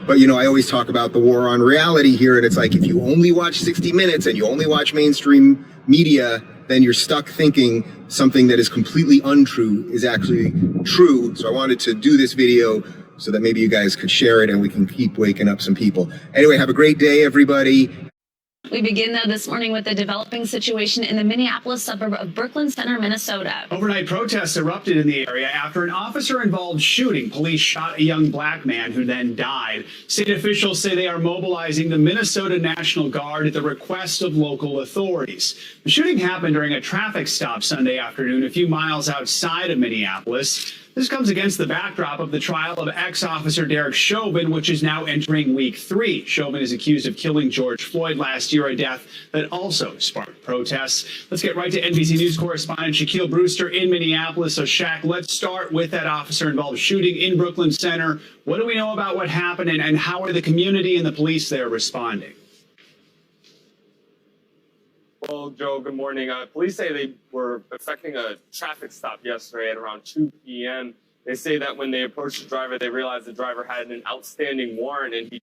But, I always talk about the war on reality here, and it's like, if you only watch 60 Minutes and you only watch mainstream media, then you're stuck thinking something that is completely untrue is actually true. So I wanted to do this video so that maybe you guys could share it and we can keep waking up some people. Anyway, have a great day, everybody. We begin, though, this morning with the developing situation in the Minneapolis suburb of Brooklyn Center, Minnesota. Overnight protests erupted in the area after an officer-involved shooting. Police shot a young black man who then died. State officials say they are mobilizing the Minnesota National Guard at the request of local authorities. The shooting happened during a traffic stop Sunday afternoon a few miles outside of Minneapolis. This comes against the backdrop of the trial of ex-officer Derek Chauvin, which is now entering week 3. Chauvin is accused of killing George Floyd last year, a death that also sparked protests. Let's get right to NBC News correspondent Shaquille Brewster in Minneapolis. So, Shaq, let's start with that officer-involved shooting in Brooklyn Center. What do we know about what happened, and how are the community and the police there responding? Well, Joe, good morning. Police say they were effecting a traffic stop yesterday at around 2 p.m. They say that when they approached the driver, they realized the driver had an outstanding warrant and he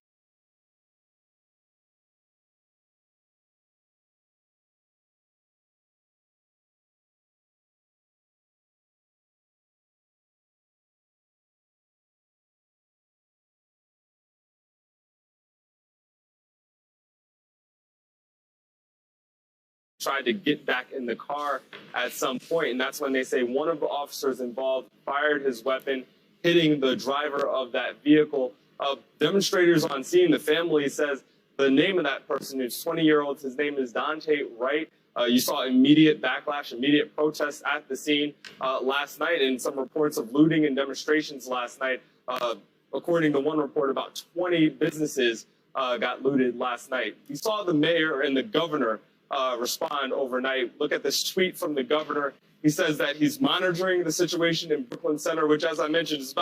tried to get back in the car at some point, and that's when they say one of the officers involved fired his weapon, hitting the driver of that vehicle. Demonstrators on scene, the family says the name of that person, who's 20-year-old, his name is Daunte Wright. You saw immediate backlash, immediate protests at the scene last night, and some reports of looting and demonstrations last night. According to one report, about 20 businesses got looted last night. We saw the mayor and the governor respond overnight. Look at this tweet from the governor. He says that he's monitoring the situation in Brooklyn Center, which, as I mentioned, is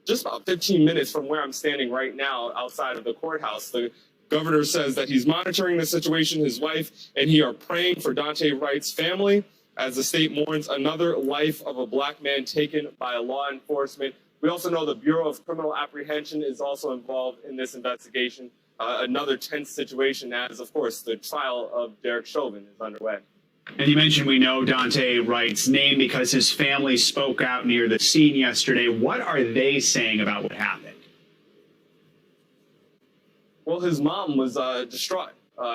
just about 15 minutes from where I'm standing right now outside of the courthouse. The governor says that he's monitoring the situation, his wife and he are praying for Daunte Wright's family as the state mourns another life of a black man taken by law enforcement. We also know the Bureau of Criminal Apprehension is also involved in this investigation. Another tense situation as, of course, the trial of Derek Chauvin is underway. And you mentioned we know Daunte Wright's name because his family spoke out near the scene yesterday. What are they saying about what happened? Well, his mom was distraught.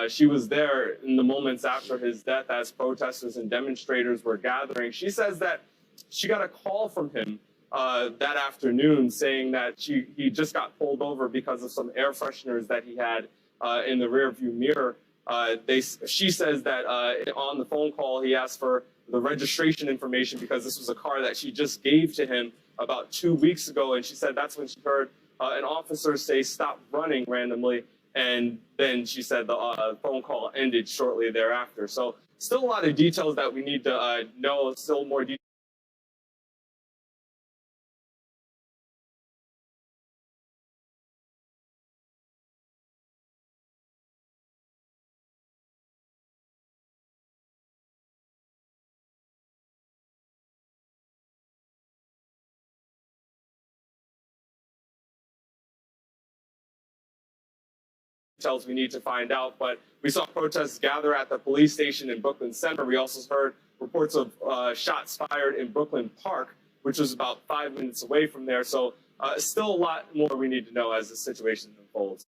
She was there in the moments after his death as protesters and demonstrators were gathering. She says that she got a call from him that afternoon saying that he just got pulled over because of some air fresheners that he had in the rearview mirror. She says that on the phone call, he asked for the registration information because this was a car that she just gave to him about 2 weeks ago. And she said that's when she heard an officer say, "Stop running," randomly. And then she said the phone call ended shortly thereafter. So still a lot of details that we need to know, still more details. We need to find out, but we saw protests gather at the police station in Brooklyn Center. We also heard reports of shots fired in Brooklyn Park, which was about 5 minutes away from there. So still a lot more we need to know as the situation unfolds.